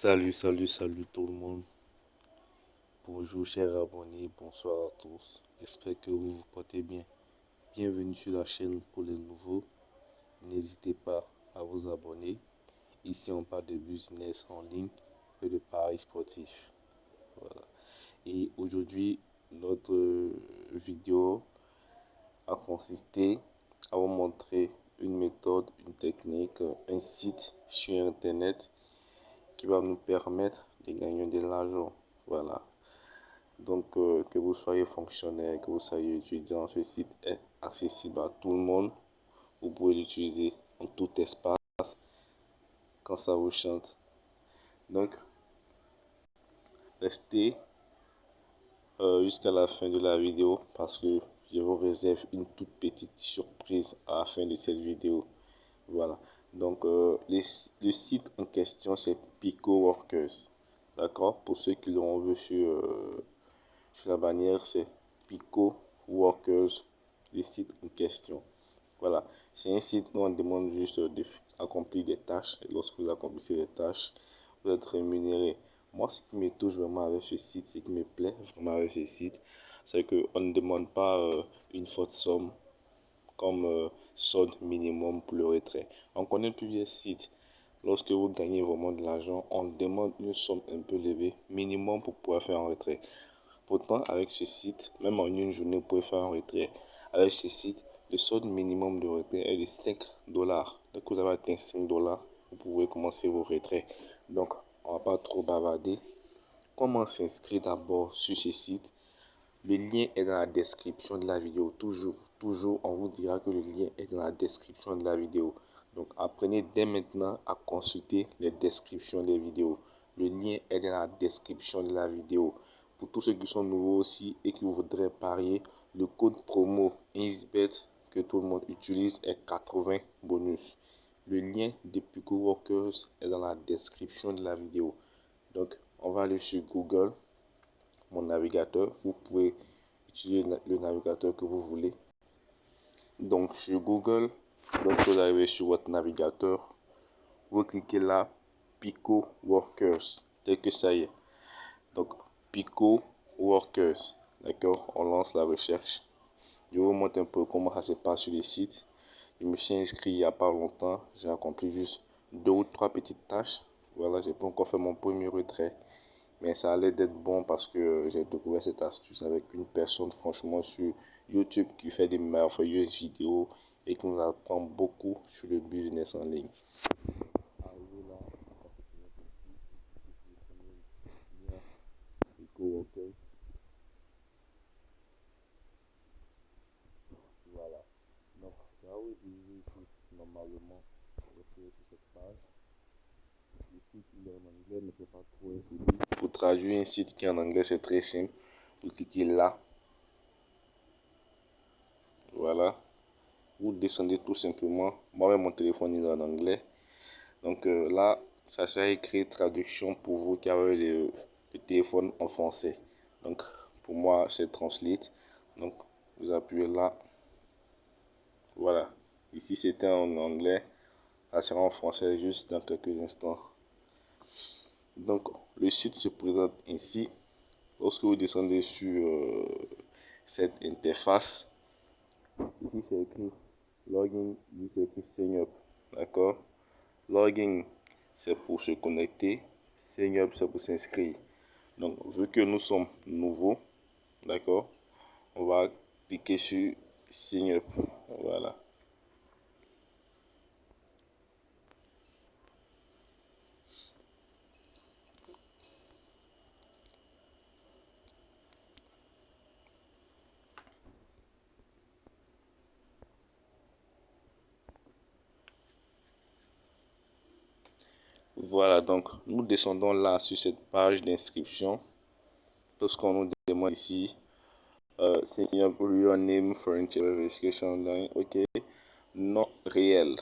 Salut tout le monde. Bonjour chers abonnés, bonsoir à tous. J'espère que vous vous portez bien. Bienvenue sur la chaîne pour les nouveaux. N'hésitez pas à vous abonner. Ici on parle de business en ligne et de paris sportifs. Voilà. Et aujourd'hui, notre vidéo a consisté à vous montrer une méthode, une technique, un site sur internet qui va nous permettre de gagner de l'argent. Voilà. Donc, que vous soyez fonctionnaire, que vous soyez étudiant, ce site est accessible à tout le monde. Vous pouvez l'utiliser en tout espace quand ça vous chante. Donc, restez jusqu'à la fin de la vidéo parce que je vous réserve une toute petite surprise à la fin de cette vidéo. Voilà. Donc, le site en question, c'est Pico Workers. D'accord? Pour ceux qui l'ont vu sur la bannière, c'est Pico Workers, le site en question. Voilà, c'est un site où on demande juste d'accomplir des tâches. Et lorsque vous accomplissez les tâches, vous êtes rémunéré. Moi, ce qui me touche vraiment avec ce site, ce qui me plaît vraiment avec ce site, c'est qu'on ne demande pas une forte somme comme solde minimum pour le retrait. On connaît plusieurs sites. Lorsque vous gagnez vraiment de l'argent, on demande une somme un peu élevée, minimum pour pouvoir faire un retrait. Pourtant, avec ce site, même en une journée, vous pouvez faire un retrait. Avec ce site, le solde minimum de retrait est de 5 dollars. Dès que vous avez atteint 5 dollars, vous pouvez commencer vos retraits. Donc, on ne va pas trop bavarder. Comment s'inscrire d'abord sur ce site? Le lien est dans la description de la vidéo. Toujours, on vous dira que le lien est dans la description de la vidéo. Donc, apprenez dès maintenant à consulter les descriptions des vidéos. Le lien est dans la description de la vidéo. Pour tous ceux qui sont nouveaux aussi et qui voudraient parier, le code promo INSBET que tout le monde utilise est 80 bonus. Le lien de Pico Workers est dans la description de la vidéo. Donc, on va aller sur Google, mon navigateur. Vous pouvez utiliser le navigateur que vous voulez. Donc, sur Google, donc vous arrivez sur votre navigateur, vous cliquez là, Pico Workers, tel que ça y est. Donc, Pico Workers, d'accord, on lance la recherche. Je vous montre un peu comment ça se passe sur le site. Je me suis inscrit il n'y a pas longtemps, j'ai accompli juste 2 ou 3 petites tâches. Voilà, j'ai pas encore fait mon premier retrait, mais ça allait d'être bon parce que j'ai découvert cette astuce avec une personne franchement sur YouTube qui fait des merveilleuses vidéos et qui nous apprend beaucoup sur le business en ligne. Arrivé là, voilà. Donc, ça va vous diriger ici normalement. Sur cette page. Le site il est en anglais, mais c'est pas trop un souci. Pour traduire un site qui est en anglais, c'est très simple. Vous cliquez là. Voilà. Vous descendez tout simplement. Moi, mon téléphone il est en anglais. Donc là, ça sera écrit traduction pour vous qui avez le téléphone en français. Donc, pour moi, c'est Translate. Donc, vous appuyez là. Voilà. Ici, c'était en anglais. Ça sera en français juste dans quelques instants. Donc, le site se présente ainsi. Lorsque vous descendez sur cette interface, ici c'est écrit Login, ici c'est écrit Sign Up. D'accord? Login, c'est pour se connecter. Sign Up, c'est pour s'inscrire. Donc, vu que nous sommes nouveaux, d'accord, on va cliquer sur Sign Up. Voilà. Voilà, donc nous descendons là sur cette page d'inscription. Tout ce qu'on nous demande ici, sign up your name for verification online. Ok, nom réel.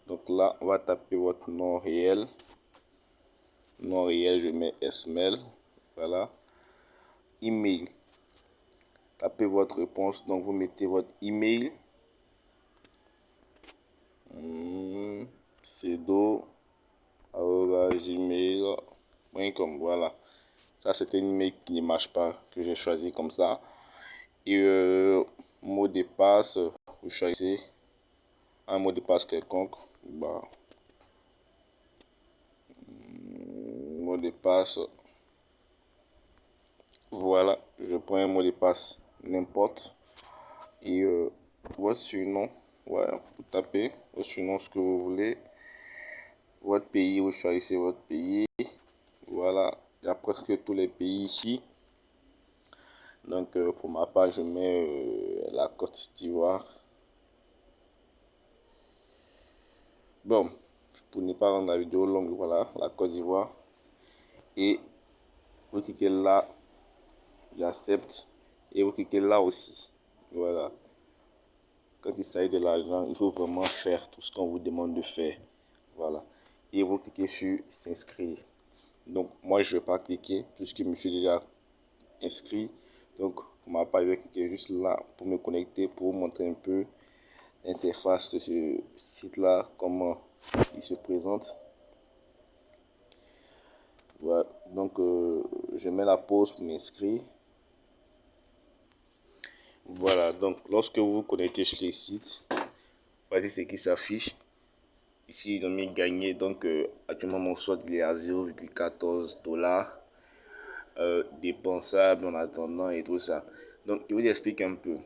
Donc là, on va taper votre nom réel. Nom réel, je mets Esmel. Voilà. Email. Tapez votre réponse. Donc vous mettez votre email. Pseudo@gmail. Voilà. Ça, c'était un email qui ne marche pas, que j'ai choisi comme ça. Et mot de passe, vous choisissez un mot de passe quelconque. Bah, mot de passe. Voilà, je prends un mot de passe n'importe. Et votre surnom, ouais, vous tapez votre surnom, ce que vous voulez. Votre pays, vous choisissez votre pays. Voilà, il y a presque tous les pays ici. Donc, pour ma part, je mets la Côte d'Ivoire. Bon, pour ne pas rendre la vidéo longue, voilà, la Côte d'Ivoire. Et vous cliquez là, j'accepte. Et vous cliquez là aussi. Voilà. Quand il s'agit de l'argent, il faut vraiment faire tout ce qu'on vous demande de faire. Voilà. Et vous cliquez sur s'inscrire. Donc, moi, je ne vais pas cliquer puisque je me suis déjà inscrit. Donc, pour ma part, je vais cliquer juste là pour me connecter, pour vous montrer un peu l'interface de ce site-là, comment il se présente. Voilà. Donc, je mets la pause pour m'inscrire. Voilà. Donc, lorsque vous vous connectez sur le site, voici ce qui s'affiche. Ici, ils ont mis gagner. Donc, actuellement, mon solde il est à 0,14 $. Dépensable en attendant et tout ça. Donc, je vous explique un peu.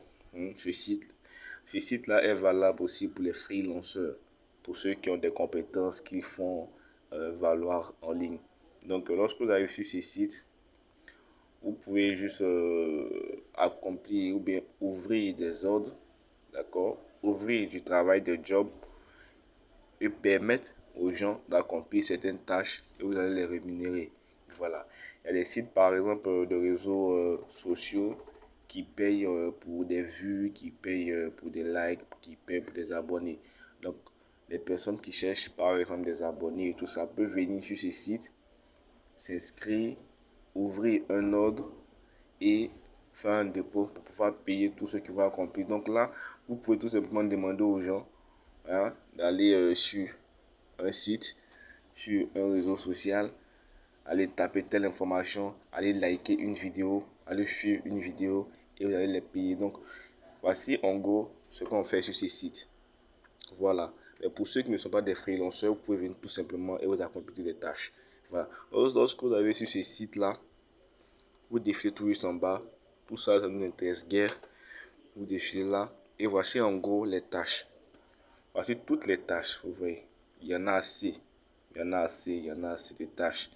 Ce site-là est valable aussi pour les freelanceurs, pour ceux qui ont des compétences qu'ils font valoir en ligne. Donc, lorsque vous arrivez sur ce site, vous pouvez juste accomplir ou bien ouvrir des ordres, d'accord, ouvrir du travail de job et permettre aux gens d'accomplir certaines tâches et vous allez les rémunérer. Voilà. Il y a des sites, par exemple, de réseaux sociaux qui payent pour des vues, qui payent pour des likes, qui payent pour des abonnés. Donc, les personnes qui cherchent, par exemple, des abonnés et tout ça, peuvent venir sur ces sites, s'inscrire, ouvrir un ordre et faire un dépôt pour pouvoir payer tout ce qu'ils vont accomplir. Donc là, vous pouvez tout simplement demander aux gens d'aller sur un site, sur un réseau social, aller taper telle information, aller liker une vidéo, aller suivre une vidéo et vous allez les payer. Donc, voici en gros ce qu'on fait sur ces sites. Voilà. Mais pour ceux qui ne sont pas des freelancers, vous pouvez venir tout simplement et vous accomplir des tâches. Voilà. Lorsque vous avez sur ces sites-là, vous défilez tout juste en bas. Tout ça, ça ne nous intéresse guère. Vous défilez là. Et voici en gros les tâches. Voici toutes les tâches, vous voyez. Il y en a assez. Il y en a assez, il y en a assez de tâches.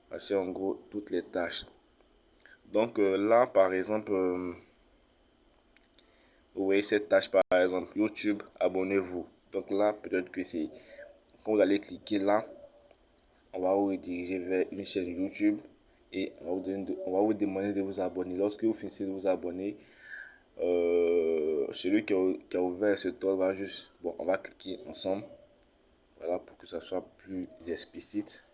Voici en gros toutes les tâches. Donc là, par exemple, vous voyez cette tâche, par exemple, YouTube, abonnez-vous. Donc là, peut-être que c'est... Quand vous allez cliquer là, on va vous rediriger vers une chaîne YouTube et on va vous demander de vous abonner. Lorsque vous finissez de vous abonner, celui qui a ouvert ce tool va juste... Bon, on va cliquer ensemble. Voilà, pour que ça soit plus explicite.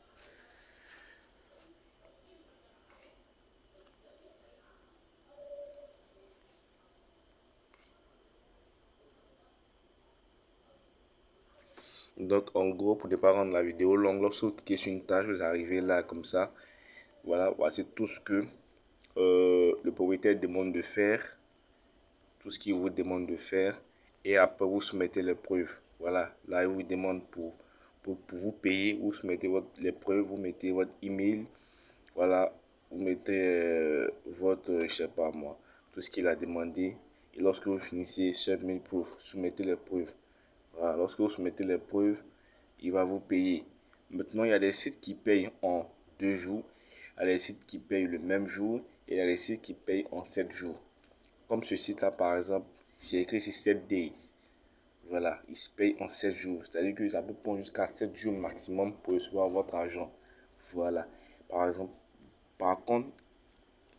Donc, en gros, pour ne pas rendre la vidéo longue, lorsque vous cliquez sur une tâche, vous arrivez là comme ça. Voilà, voici tout ce que le propriétaire demande de faire, tout ce qu'il vous demande de faire. Et après, vous soumettez les preuves. Voilà, là, il vous demande pour vous payer, vous soumettez les preuves, vous mettez votre email. Voilà, vous mettez votre, je sais pas moi, tout ce qu'il a demandé. Et lorsque vous finissez, submit proof, soumettez les preuves. Voilà, lorsque vous soumettez les preuves, il va vous payer. Maintenant, il y a des sites qui payent en 2 jours, il y a des sites qui payent le même jour et il y a des sites qui payent en 7 jours. Comme ce site-là, par exemple, c'est écrit ici 7 days. Voilà, il se paye en 7 jours. C'est-à-dire que ça peut prendre jusqu'à 7 jours maximum pour recevoir votre argent. Voilà. Par exemple, par contre,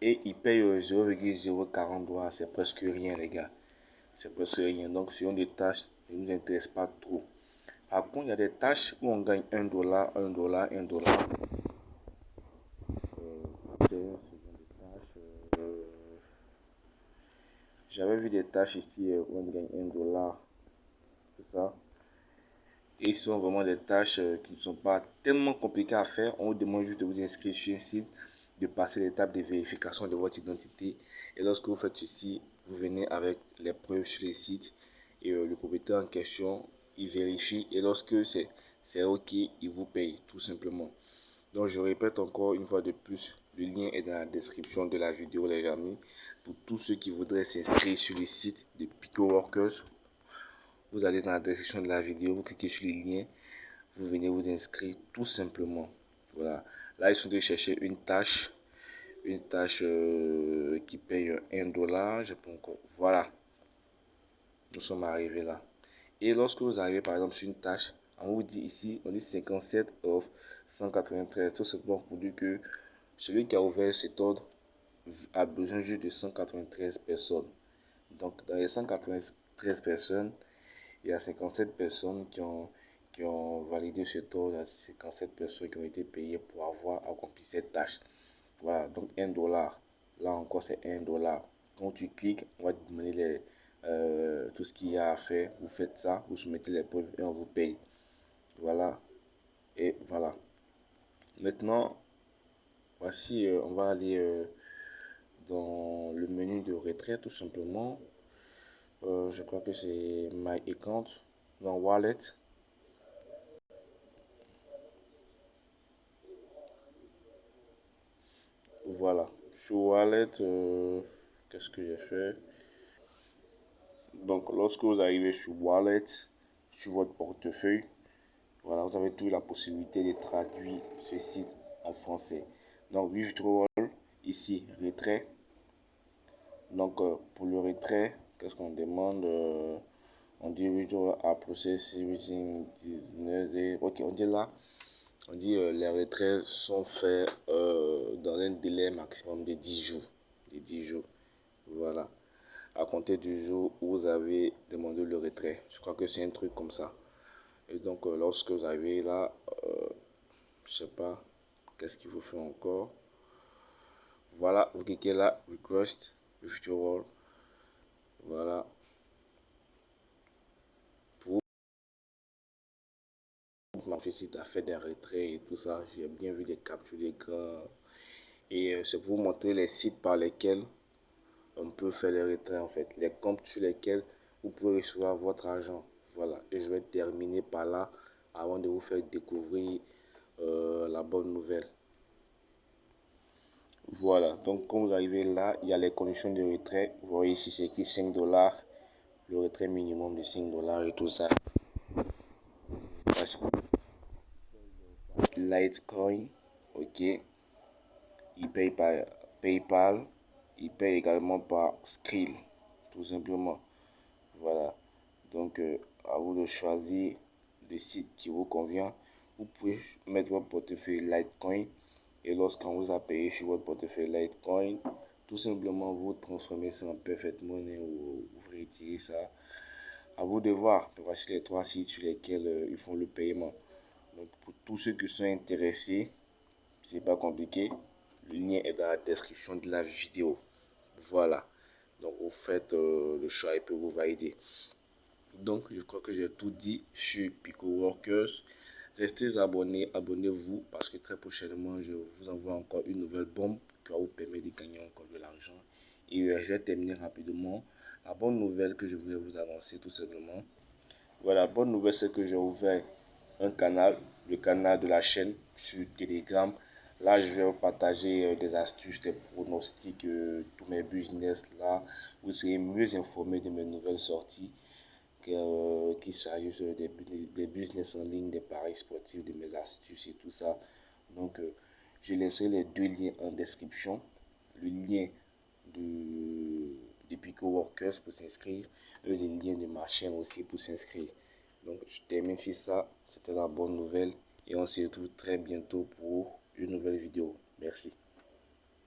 et il paye 0,040 $. C'est presque rien, les gars. C'est presque rien. Donc, ce sont des tâches qui ne nous intéressent pas trop. Par contre, il y a des tâches où on gagne 1 $, 1 $, 1 $. J'avais vu des tâches ici où on gagne 1 $. C'est ça. Et ce sont vraiment des tâches qui ne sont pas tellement compliquées à faire. On vous demande juste de vous inscrire sur un site, de passer l'étape de vérification de votre identité. Et lorsque vous faites ceci, vous venez avec les preuves sur les sites. Et le propriétaire en question, il vérifie. Et lorsque c'est OK, il vous paye tout simplement. Donc je répète encore une fois de plus, le lien est dans la description de la vidéo les amis. Pour tous ceux qui voudraient s'inscrire sur le site de PicoWorkers, vous allez dans la description de la vidéo, vous cliquez sur le lien, vous venez vous inscrire tout simplement. Voilà, là ils sont de chercher une tâche qui paye 1 $. Je peux encore, voilà, nous sommes arrivés là. Et lorsque vous arrivez par exemple sur une tâche, on vous dit ici, on dit 57 of 193, tout simplement pour dire que celui qui a ouvert cet ordre a besoin juste de 193 personnes. Donc dans les 193 personnes, il y a 57 personnes qui ont validé cet ordre, il y a 57 personnes qui ont été payées pour avoir accompli cette tâche. Voilà, donc 1 $. Là encore, c'est 1 $. Quand tu cliques, on va te demander tout ce qu'il y a à faire. Vous faites ça, vous soumettez les preuves et on vous paye. Voilà, et voilà. Maintenant, voici, on va aller dans le menu de retrait tout simplement. Je crois que c'est My Account, dans Wallet. Voilà, sur Wallet, qu'est-ce que j'ai fait? Donc, lorsque vous arrivez sur Wallet, sur votre portefeuille, voilà, vous avez toujours la possibilité de traduire ce site en français. Donc, withdrawal, ici, retrait. Donc, pour le retrait, qu'est-ce qu'on demande? On dit withdrawal à process within 19 days. Ok, on dit là, on dit les retraits sont faits dans un délai maximum de 10 jours. De 10 jours. Voilà. À compter du jour où vous avez demandé le retrait. Je crois que c'est un truc comme ça. Et donc, lorsque vous arrivez là, je sais pas, qu'est-ce qu'il vous faut encore. Voilà, vous cliquez là, request, withdrawal. Voilà. Pour le site a fait des retraits et tout ça, j'ai bien vu des captures d'écran. Et c'est pour vous montrer les sites par lesquels on peut faire les retraits en fait, les comptes sur lesquels vous pouvez recevoir votre argent. Voilà, et je vais terminer par là avant de vous faire découvrir la bonne nouvelle. Voilà, donc quand vous arrivez là, il y a les conditions de retrait. Vous voyez ici c'est écrit 5 $, le retrait minimum de 5 $ et tout ça. Litecoin, ok, il paye par PayPal, il paye également par Skrill, tout simplement. Voilà, donc à vous de choisir le site qui vous convient. Vous pouvez mettre votre portefeuille Litecoin et lorsqu'on vous a payé sur votre portefeuille Litecoin, tout simplement vous transformez ça en Perfect Money ou vous retirez ça. À vous de voir. Voici les 3 sites sur lesquels ils font le paiement. Donc pour tous ceux qui sont intéressés, c'est pas compliqué. Le lien est dans la description de la vidéo. Voilà. Donc vous faites le choix et puis vous validez. Donc je crois que j'ai tout dit sur PicoWorkers. Restez abonnés, abonnez-vous parce que très prochainement je vous envoie encore une nouvelle bombe qui va vous permettre de gagner encore de l'argent. Et je vais terminer rapidement. La bonne nouvelle que je voulais vous annoncer tout simplement. Voilà, la bonne nouvelle c'est que j'ai ouvert un canal, le canal de la chaîne sur Telegram. Là, je vais vous partager des astuces, des pronostics, tous mes business là. Vous serez mieux informé de mes nouvelles sorties qu'il s'agisse des business en ligne, des paris sportifs, de mes astuces et tout ça. Donc, je laisserai les 2 liens en description. Le lien de PicoWorkers pour s'inscrire et le lien de ma chaîne aussi pour s'inscrire. Donc, je termine sur ça. C'était la bonne nouvelle et on se retrouve très bientôt pour une nouvelle vidéo. Merci.